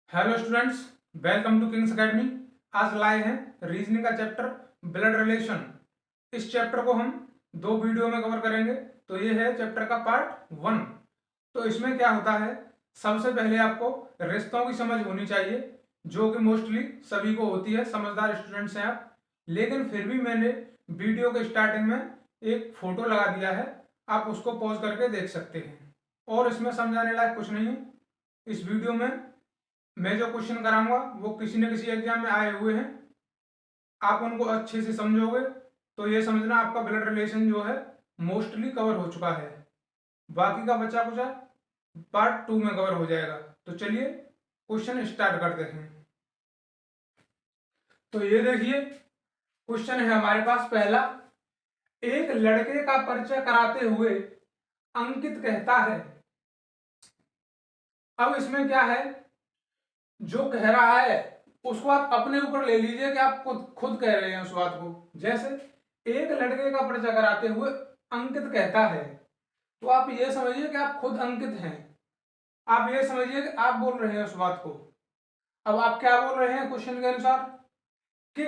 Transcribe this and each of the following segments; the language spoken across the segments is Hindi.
Hello students, welcome to King's Academy. आज लाए हैं रीजनिंग का चैप्टर ब्लड रिलेशन। इस चैप्टर को हम दो वीडियो में कवर करेंगे। तो ये है चैप्टर का पार्ट 1। तो इसमें क्या होता है, सबसे पहले आपको रिश्तों की समझ होनी चाहिए, जो कि मोस्टली सभी को होती है, समझदार स्टूडेंट्स हैं आप। लेकिन फिर भी मैंने वीडियो के स्टार्टिंग में एक फोटो लगा दिया है, आप उसको पॉज करके देख सकते हैं। और इसमें समझाने लायक कुछ नहीं है। इस वीडियो में मैं जो क्वेश्चन कराऊंगा वो किसी न किसी एग्जाम में आए हुए हैं, आप उनको अच्छे से समझोगे तो ये समझना आपका ब्लड रिलेशन जो है मोस्टली कवर हो चुका है। बाकी का बचा कुचा पार्ट 2 में कवर हो जाएगा। तो चलिए क्वेश्चन स्टार्ट करते हैं। तो ये देखिए क्वेश्चन है हमारे पास पहला। एक लड़के का परिचय कराते हुए अंकित कहता है। अब इसमें क्या है, जो कह रहा है उसको आप अपने ऊपर ले लीजिए कि आप खुद खुद कह रहे हैं उस बात को। जैसे एक लड़के का परिचय कराते हुए अंकित कहता है, तो आप ये समझिए कि आप खुद अंकित हैं। आप ये समझिए कि आप बोल रहे हैं उस बात को। अब आप क्या बोल रहे हैं क्वेश्चन के अनुसार कि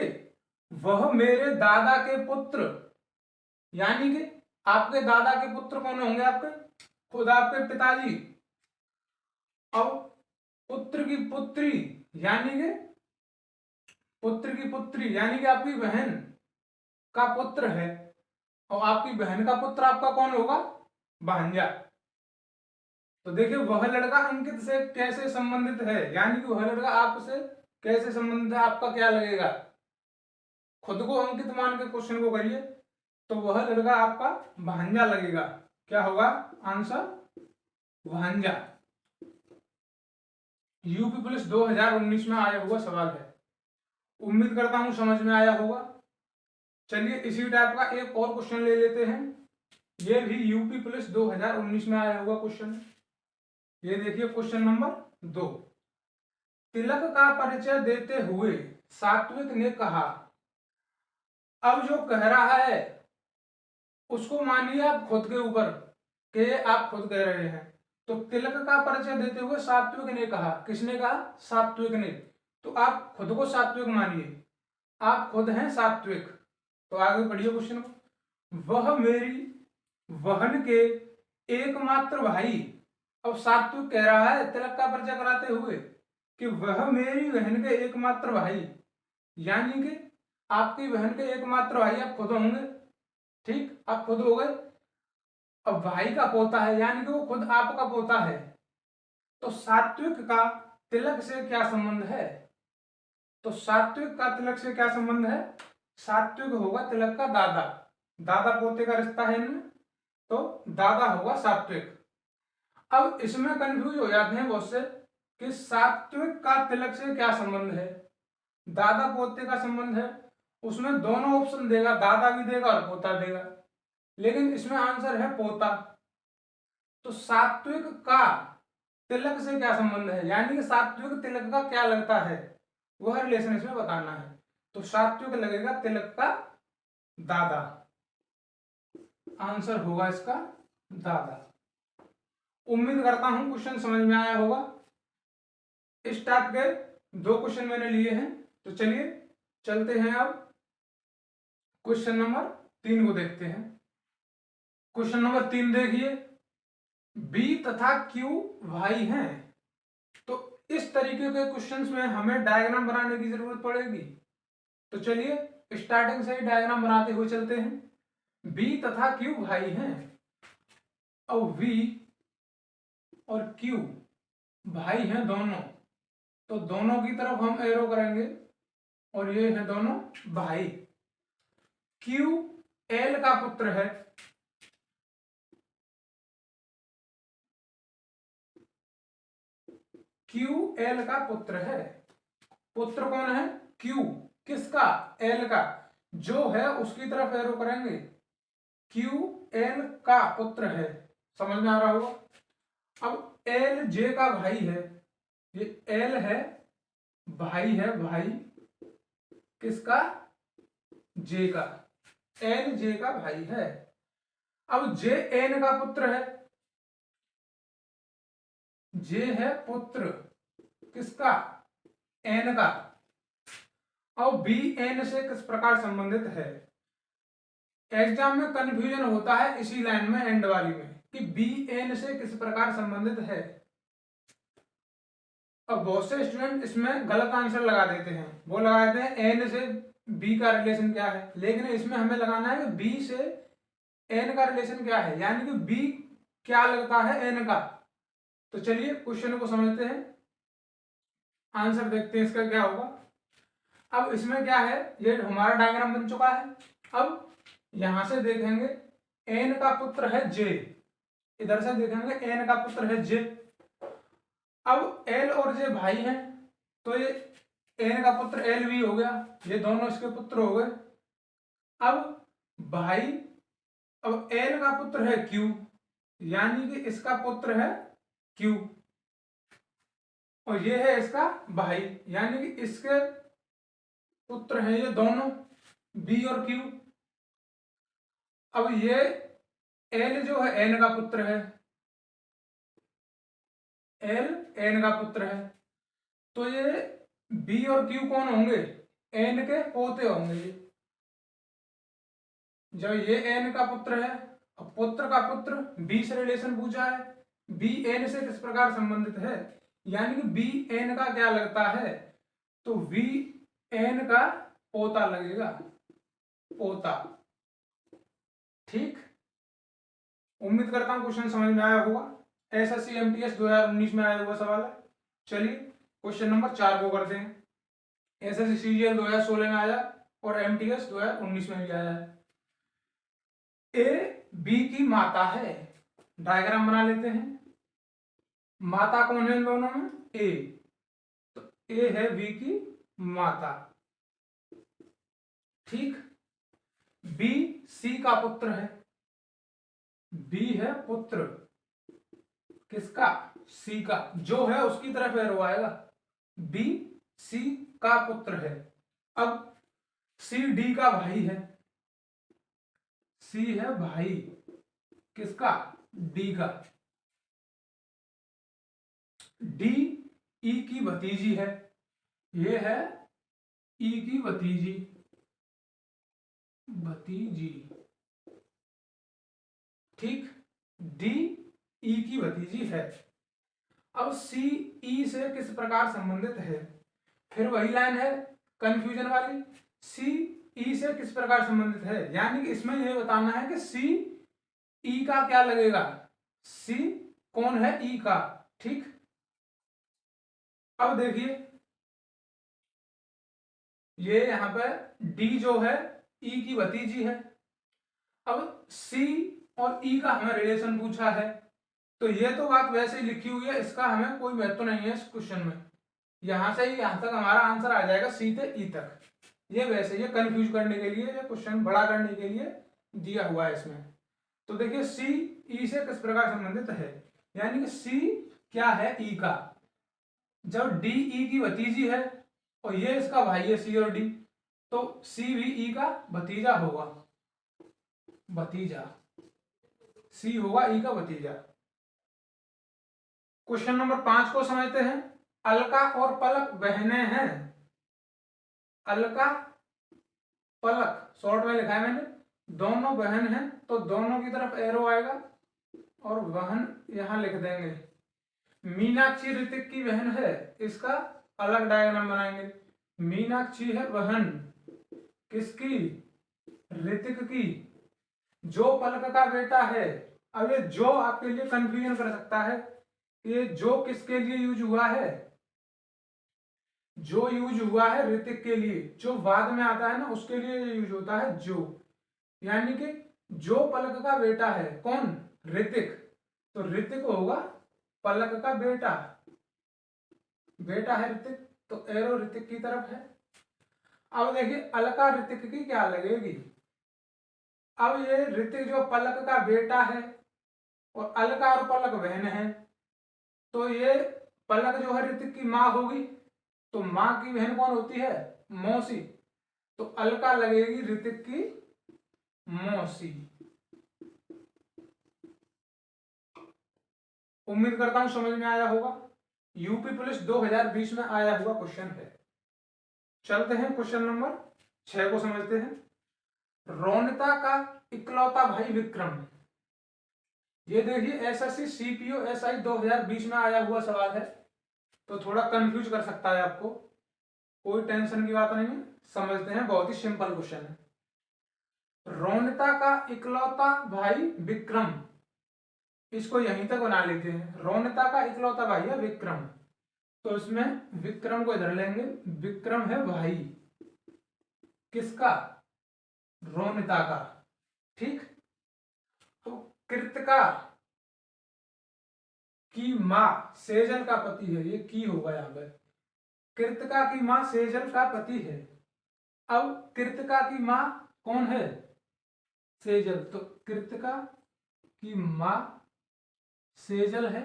वह मेरे दादा के पुत्र, यानी कि आपके दादा के पुत्र कौन होंगे, आपके खुद आपके पिताजी। अब पुत्र की पुत्री यानी कि पुत्र की पुत्री यानी कि आपकी बहन का पुत्र है, और आपकी बहन का पुत्र आपका कौन होगा, भांजा। तो देखिए वह लड़का अंकित से कैसे संबंधित है, यानी कि वह लड़का आपसे कैसे संबंधित है, आपका क्या लगेगा। खुद को अंकित मान के क्वेश्चन को करिए, तो वह लड़का आपका भांजा लगेगा। क्या होगा आंसर, भांजा। यूपी पुलिस 2019 में आया हुआ सवाल है। उम्मीद करता हूं समझ में आया होगा। चलिए इसी टाइप का एक और क्वेश्चन ले लेते हैं। ये भी यूपी पुलिस 2019 में आया हुआ क्वेश्चन है। ये देखिए क्वेश्चन नंबर 2। तिलक का परिचय देते हुए सात्विक ने कहा। अब जो कह रहा है उसको मानिए आप खुद के ऊपर कि आप खुद कह रहे हैं। तो तिलक का परिचय देते हुए सात्विक ने कहा, किसने कहा, सात्विक ने। तो आप खुद को सात्विक मानिए, आप खुद हैं सात्विक। तो आगे पढ़िए क्वेश्चन को। वह मेरी बहन के एकमात्र भाई। अब सात्विक कह रहा है तिलक का परिचय कराते हुए कि वह मेरी बहन के एकमात्र भाई, यानी कि आपकी बहन के एकमात्र भाई आप खुद होंगे। ठीक, आप खुद हो गए। अब भाई का पोता है, यानी कि वो खुद आपका पोता है। तो सात्विक का तिलक से क्या संबंध है, तो सात्विक का तिलक से क्या संबंध है, सात्विक होगा तिलक का दादा। दादा पोते का रिश्ता है इनमें, तो दादा होगा सात्विक। अब इसमें कंफ्यूज हो जाते हैं बहुत से कि सात्विक का तिलक से क्या संबंध है, दादा पोते का संबंध है। उसमें दोनों ऑप्शन देगा, दादा भी देगा और पोता देगा, लेकिन इसमें आंसर है पोता। तो सात्विक का तिलक से क्या संबंध है, यानी कि सात्विक तिलक का क्या लगता है, वह रिलेशन इसमें बताना है। तो सात्विक लगेगा तिलक का दादा, आंसर होगा इसका दादा। उम्मीद करता हूं क्वेश्चन समझ में आया होगा। इस टाइप के दो क्वेश्चन मैंने लिए हैं। तो चलिए चलते हैं अब क्वेश्चन नंबर 3 को देखते हैं। क्वेश्चन नंबर 3 देखिए, बी तथा क्यू भाई हैं। तो इस तरीके के क्वेश्चंस में हमें डायग्राम बनाने की जरूरत पड़ेगी। तो चलिए स्टार्टिंग से ही डायग्राम बनाते हुए चलते हैं। बी तथा क्यू भाई हैं, और वी और क्यू भाई हैं दोनों। तो दोनों की तरफ हम एरो करेंगे, और ये है दोनों भाई। क्यू एल का पुत्र है, क्यू एल का पुत्र है। पुत्र कौन है, क्यू, किसका, एल का। जो है उसकी तरफ एरो करेंगे, क्यू एल का पुत्र है। समझ में आ रहा होगा। अब एल जे का भाई है, ये एल है, भाई है, भाई किसका, जे का, एल जे का भाई है। अब जे एन का पुत्र है, जे है पुत्र, किसका, एन का, और बी एन से किस प्रकार संबंधित है। एग्जाम में कंफ्यूजन होता है इसी लाइन में, एंड वाली में, कि बी एन से किस प्रकार संबंधित है। अब बहुत से स्टूडेंट इसमें गलत आंसर लगा देते हैं, वो लगा देते हैं एन से बी का रिलेशन क्या है, लेकिन इसमें हमें लगाना है कि बी से एन का रिलेशन क्या है, यानी कि बी क्या लगता है एन का। तो चलिए क्वेश्चन को समझते हैं, आंसर देखते हैं इसका क्या होगा। अब इसमें क्या है, ये हमारा डायग्राम बन चुका है। अब यहां से देखेंगे एन का पुत्र है जे, इधर से देखेंगे एन का पुत्र है जे। अब एल और जे भाई हैं, तो ये एन का पुत्र एल भी हो गया, ये दोनों इसके पुत्र हो गए। अब भाई, अब एल का पुत्र है क्यू, यानी कि इसका पुत्र है क्यू, और ये है इसका भाई, यानी कि इसके पुत्र हैं ये दोनों बी और क्यू। अब ये एल जो है एन का पुत्र है, एल एन का पुत्र है, तो ये बी और क्यू कौन होंगे, एन के पोते होंगे ये। जब ये एन का पुत्र है, अब पुत्र का पुत्र बी से रिलेशन पूछा है, बी एन से किस प्रकार संबंधित है, यानी कि बी एन का क्या लगता है, तो वी एन का पोता लगेगा, पोता। ठीक, उम्मीद करता हूं क्वेश्चन समझ में आया होगा। एसएससी एमटीएस 2019 में आया हुआ सवाल है। चलिए क्वेश्चन नंबर 4 को करते हैं। एसएससी सीजीएल 2016 में आया और एमटीएस 2019 में भी आया है। ए बी की माता है, डायग्राम बना लेते हैं। माता कौन है इन दोनों में, ए, तो ए है बी की माता। ठीक, बी सी का पुत्र है, बी है पुत्र किसका, सी का, जो है उसकी तरफ एरो आएगा, बी सी का पुत्र है। अब सी डी का भाई है, सी है भाई किसका, डी का, डी ई की भतीजी है, ये है ई की भतीजी, भतीजी। ठीक, डी ई की भतीजी है। अब सी ई से किस प्रकार संबंधित है, फिर वही लाइन है कंफ्यूजन वाली, सी ई से किस प्रकार संबंधित है, यानी कि इसमें यह बताना है कि सी ई का क्या लगेगा, सी कौन है, ई का। ठीक, अब देखिए ये यहां पर डी जो है ई की भतीजी है। अब सी और ई का हमें रिलेशन पूछा है, तो ये तो बात वैसे ही लिखी हुई है, इसका हमें कोई महत्व नहीं है इस क्वेश्चन में। यहां से ही यहां तक हमारा आंसर आ जाएगा, सी से ई तक। ये वैसे ये कंफ्यूज करने के लिए, ये क्वेश्चन बड़ा करने के लिए दिया हुआ है इसमें। तो देखिए सी ई से किस प्रकार संबंधित है, यानी कि सी क्या है, ई का। जब डी ई की भतीजी है और ये इसका भाई है सी और डी, तो सी भी ई का भतीजा होगा, भतीजा, सी होगा ई का भतीजा। क्वेश्चन नंबर 5 को समझते हैं। अलका और पलक बहनें हैं, अलका पलक शॉर्ट में लिखा है मैंने, दोनों बहन हैं, तो दोनों की तरफ एरो आएगा और बहन यहां लिख देंगे। मीनाक्षी ऋतिक की बहन है, इसका अलग डायग्राम बनाएंगे। मीनाक्षी है बहन किसकी, ऋतिक की, जो पलक का बेटा है। अब ये जो आपके लिए कंफ्यूजन कर सकता है, ये जो किसके लिए यूज हुआ है, जो यूज हुआ है ऋतिक के लिए, जो बाद में आता है ना उसके लिए यूज होता है जो, यानी कि जो पलक का बेटा है कौन, ऋतिक, तो ऋतिक होगा पलक का बेटा, बेटा है ऋतिक, तो एरो ऋतिक की तरफ है। अब देखिए अलका ऋतिक की क्या लगेगी। अब ये ऋतिक जो पलक का बेटा है और अलका और पलक बहन है, तो ये पलक जो है ऋतिक की माँ होगी, तो माँ की बहन कौन होती है, मौसी, तो अलका लगेगी ऋतिक की मौसी। उम्मीद करता हूं समझ में आया होगा। यूपी पुलिस 2020 में आया हुआ क्वेश्चन है। चलते हैं क्वेश्चन नंबर 6 को समझते हैं। रोनिता का इकलौता भाई विक्रम। ये देखिए एसएससी सीपीओ एसआई 2020 में आया हुआ सवाल है, तो थोड़ा कंफ्यूज कर सकता है आपको। कोई टेंशन की बात नहीं है, समझते हैं, बहुत ही सिंपल क्वेश्चन है। रोनिता का इकलौता भाई विक्रम, इसको यहीं तक बना लेते हैं। रोनिता का इकलौता भाई है विक्रम, तो इसमें विक्रम को इधर लेंगे। विक्रम है भाई किसका? रोनिता का। ठीक, तो कृतिका की मां सेजल का पति है, ये की होगा यहाँ पे। कृतिका की मां सेजल का पति है। अब कृतिका की मां कौन है? सेजल, तो कृतिका की मां सेजल है।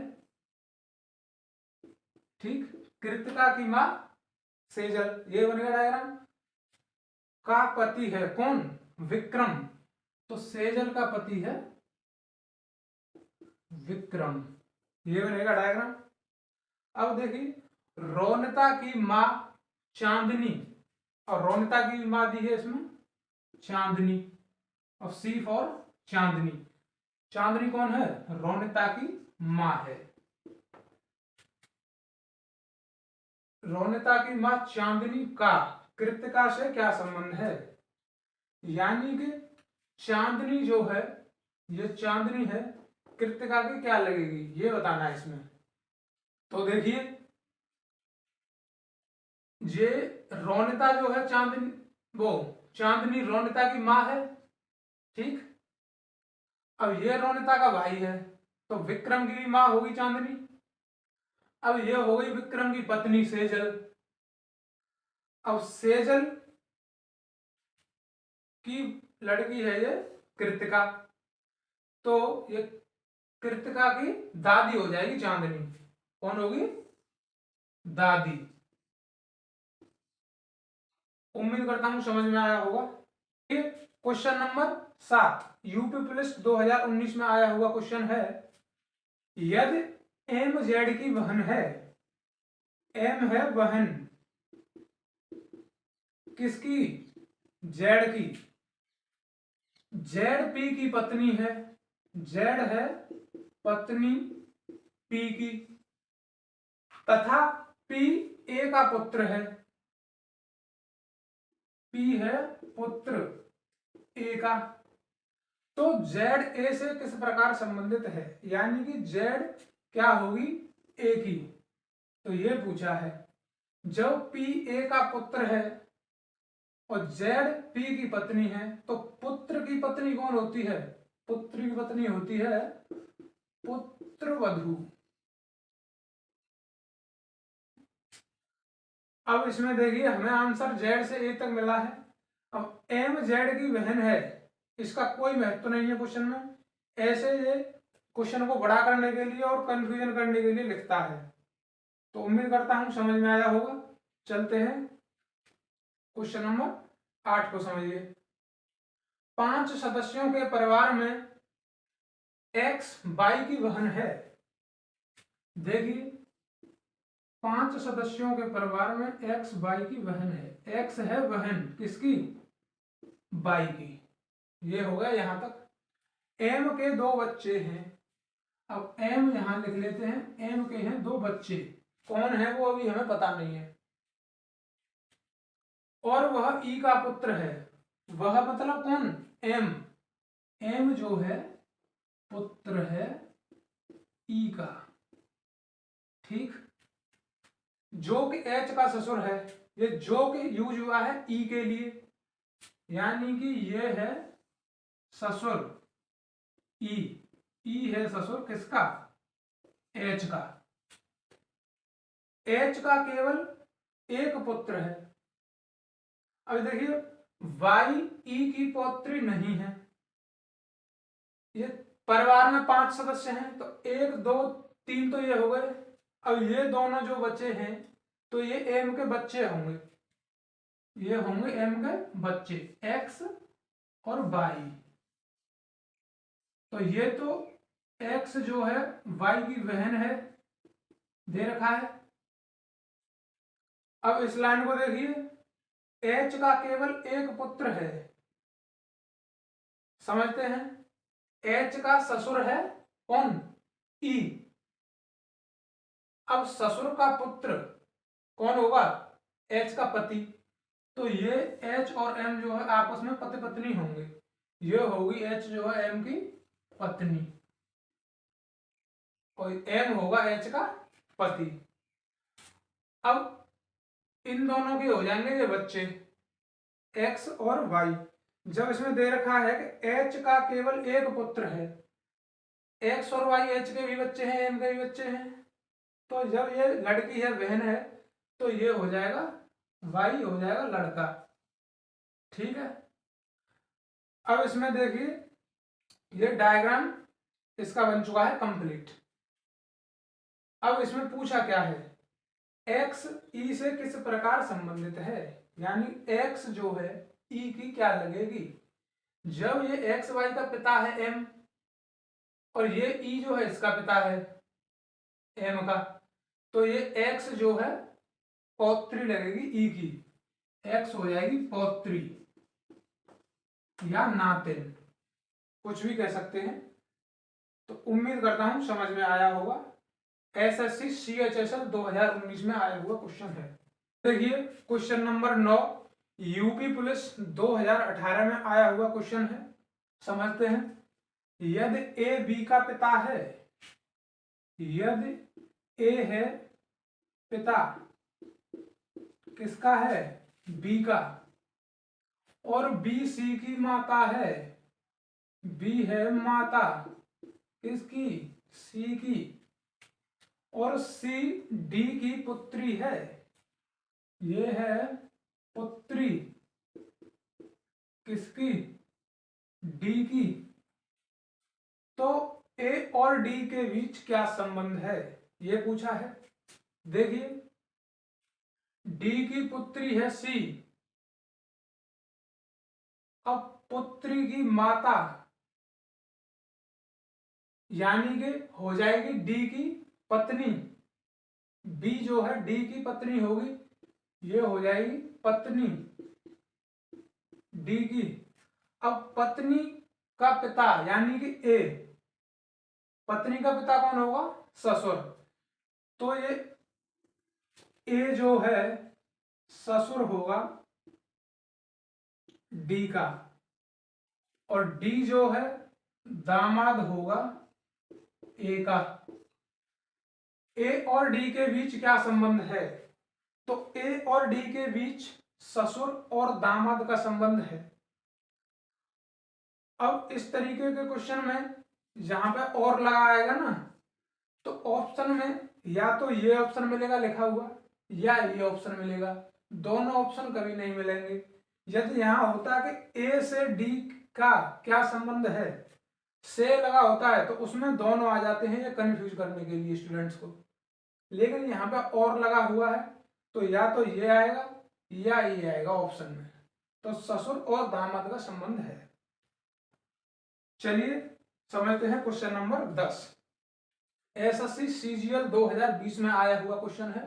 ठीक, कृतिका की मां सेजल, ये बनेगा डायग्राम। का पति है कौन? विक्रम, तो सेजल का पति है विक्रम, ये बनेगा डायग्राम। अब देखिए रोनिता की मां चांदनी, और रोनिता की मां दी है इसमें चांदनी, और सी फॉर चांदनी। चांदनी कौन है? रोनिता की मां है। रोनिता की मां चांदनी का कृतिका से क्या संबंध है? यानी कि चांदनी जो है, ये चांदनी है, कृतिका की क्या लगेगी ये बताना है इसमें। तो देखिए ये रोनिता जो है चांदनी, वो चांदनी रोनिता की मां है। ठीक, अब ये रोनिता का भाई है, तो विक्रम की भी मां होगी चांदनी। अब ये हो गई विक्रम की पत्नी सेजल। अब सेजल की लड़की है ये कृतिका, तो ये कृतिका की दादी हो जाएगी चांदनी। कौन होगी? दादी। उम्मीद करता हूं समझ में आया होगा। ये क्वेश्चन नंबर 7 यूपी पुलिस 2019 में आया हुआ क्वेश्चन है। यदि एम जेड की बहन है, एम है बहन किसकी? जेड की। जेड पी की पत्नी है, जेड है पत्नी पी की, तथा पी ए का पुत्र है, पी है पुत्र ए का, तो जेड ए से किस प्रकार संबंधित है? यानी कि जेड क्या होगी? ए की। तो ये पूछा है, जब पी ए का पुत्र है और जेड पी की पत्नी है, तो पुत्र की पत्नी कौन होती है? पुत्र की पत्नी होती है पुत्रवधू। अब इसमें देखिए हमें आंसर जेड से ए तक मिला है। अब एम जेड की बहन है, इसका कोई महत्व नहीं है क्वेश्चन में, ऐसे ये क्वेश्चन को बड़ा करने के लिए और कंफ्यूजन करने के लिए लिखता है। तो उम्मीद करता हूं समझ में आया होगा। चलते हैं क्वेश्चन नंबर 8 को समझिए। 5 सदस्यों के परिवार में एक्स वाई की बहन है। देखिए 5 सदस्यों के परिवार में एक्स वाई की बहन है। एक्स है बहन किसकी? वाई की। ये हो गया यहां तक। एम के 2 बच्चे हैं। अब एम यहां लिख लेते हैं, एम के हैं 2 बच्चे, कौन है वो अभी हमें पता नहीं है, और वह ई का पुत्र है। वह मतलब कौन? एम। एम जो है पुत्र है ई का। ठीक, जो कि एच का ससुर है। ये जो कि यूज हुआ है ई के लिए, यानी कि ये है ससुर ई। ई है ससुर किसका? एच का। एच का केवल एक पुत्र है। अब देखिए वाई ई की पौत्री नहीं है। ये परिवार में 5 सदस्य हैं, तो 1 2 3 तो ये हो गए। अब ये दोनों जो बच्चे हैं, तो ये एम के बच्चे होंगे, ये होंगे एम के बच्चे, एक्स और वाई। तो ये तो एक्स जो है वाई की बहन है, दे रखा है, अब इस लाइन को देखिए, एच का केवल एक पुत्र है, समझते हैं। एच का ससुर है कौन? ई। अब ससुर का पुत्र कौन होगा? एच का पति। तो ये एच और एम जो है आपस में पति पत्नी होंगे। ये होगी एच जो है एम की पत्नी और एम होगा एच का पति। अब इन दोनों के हो जाएंगे ये बच्चे एक्स और वाई। जब इसमें दे रखा है कि एच का केवल एक पुत्र है, एक्स और वाई एच के भी बच्चे हैं, एम के भी बच्चे हैं, तो जब ये लड़की है, बहन है, तो ये हो जाएगा वाई हो जाएगा लड़का। ठीक है। अब इसमें देखिए ये डायग्राम इसका बन चुका है कंप्लीट। अब इसमें पूछा क्या है, एक्स ई से किस प्रकार संबंधित है, यानी एक्स जो है ई की क्या लगेगी। जब ये एक्स वाई का पिता है एम और ये ई जो है इसका पिता है एम का, तो ये एक्स जो है पौत्री लगेगी ई की, एक्स हो जाएगी पौत्री या नातिन, कुछ भी कह सकते हैं। तो उम्मीद करता हूं समझ में आया होगा। एसएससी सीएचएसएल 2019 में आया हुआ क्वेश्चन है। देखिए क्वेश्चन नंबर 9 यूपी पुलिस 2018 में आया हुआ क्वेश्चन है, समझते हैं। यदि ए बी का पिता है, यदि ए है पिता किसका है? बी का, और बी सी की माता है, बी है माता किसकी? सी की, और सी डी की पुत्री है, ये है पुत्री किसकी? डी की। तो ए और डी के बीच क्या संबंध है ये पूछा है। देखिए डी की पुत्री है सी, अब पुत्री की माता यानी कि हो जाएगी डी की पत्नी, बी जो है डी की पत्नी होगी, ये हो जाएगी पत्नी डी की। अब पत्नी का पिता यानी कि ए, पत्नी का पिता कौन होगा? ससुर। तो ये ए जो है ससुर होगा डी का, और डी जो है दामाद होगा ए का। ए और डी के बीच क्या संबंध है? तो ए और डी के बीच ससुर और दामाद का संबंध है। अब इस तरीके के क्वेश्चन में जहां पे और लगा आएगा ना, तो ऑप्शन में या तो ये ऑप्शन मिलेगा लिखा हुआ या ये ऑप्शन मिलेगा, दोनों ऑप्शन कभी नहीं मिलेंगे। यदि यहां होता कि ए से डी का क्या संबंध है, से लगा होता है, तो उसमें दोनों आ जाते हैं ये कंफ्यूज करने के लिए स्टूडेंट्स को। लेकिन यहाँ पे और लगा हुआ है, तो या तो ये आएगा या ये आएगा ऑप्शन में, तो ससुर और दामाद का संबंध है। चलिए समझते हैं क्वेश्चन नंबर 10। एसएससी सीजीएल 2020 में आया हुआ क्वेश्चन है।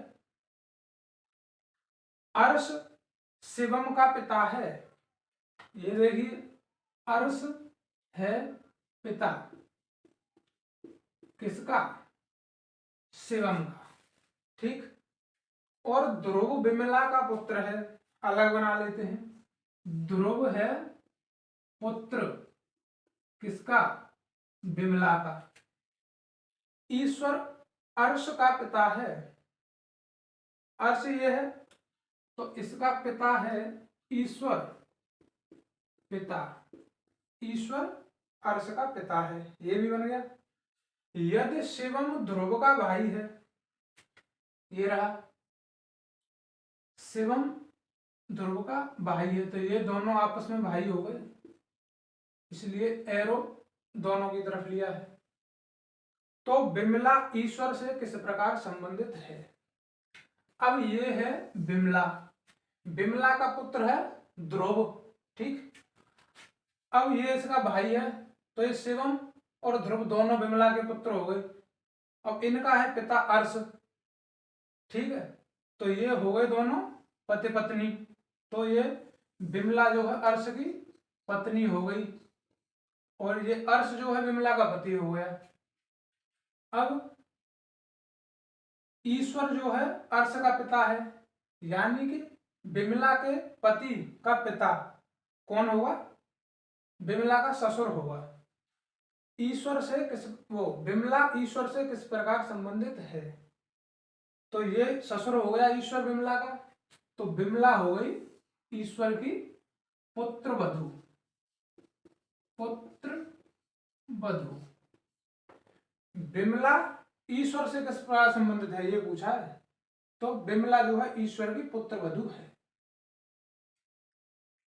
अर्श शिवम का पिता है, ये देखिए अर्श है पिता किसका? शिवम का। ठीक। और ध्रुव विमला का पुत्र है, अलग बना लेते हैं। ध्रुव है पुत्र किसका? विमला का। ईश्वर अर्श का पिता है, अर्श ये है, तो इसका पिता है ईश्वर, पिता ईश्वर अर्श का पिता है, ये भी बन गया। यदि शिवम ध्रुव का भाई है, ये रहा शिवम ध्रुव का भाई है, तो ये दोनों आपस में भाई हो गए, इसलिए एरो दोनों की तरफ लिया है। तो विमला ईश्वर से किस प्रकार संबंधित है? अब ये है विमला, विमला का पुत्र है ध्रुव। ठीक। अब ये इसका भाई है, तो ये शिवम और ध्रुव दोनों विमला के पुत्र हो गए। अब इनका है पिता अर्श। ठीक है, तो ये हो गए दोनों पति पत्नी, तो ये विमला जो है अर्श की पत्नी हो गई और ये अर्श जो है विमला का पति हो गया। अब ईश्वर जो है अर्श का पिता है, यानी कि विमला के पति का पिता कौन होगा? विमला का ससुर होगा। ईश्वर से किस विमला ईश्वर से किस प्रकार संबंधित है? तो ये ससुर हो गया ईश्वर विमला का, तो विमला हो गई ईश्वर की पुत्र वधू। विमला ईश्वर से किस प्रकार संबंधित है ये पूछा है, तो विमला जो है ईश्वर की पुत्र वधू है।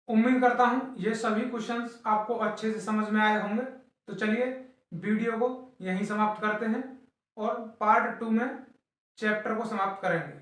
उम्मीद करता हूं ये सभी क्वेश्चंस आपको अच्छे से समझ में आए होंगे। तो चलिए वीडियो को यहीं समाप्त करते हैं और पार्ट 2 में चैप्टर को समाप्त करेंगे।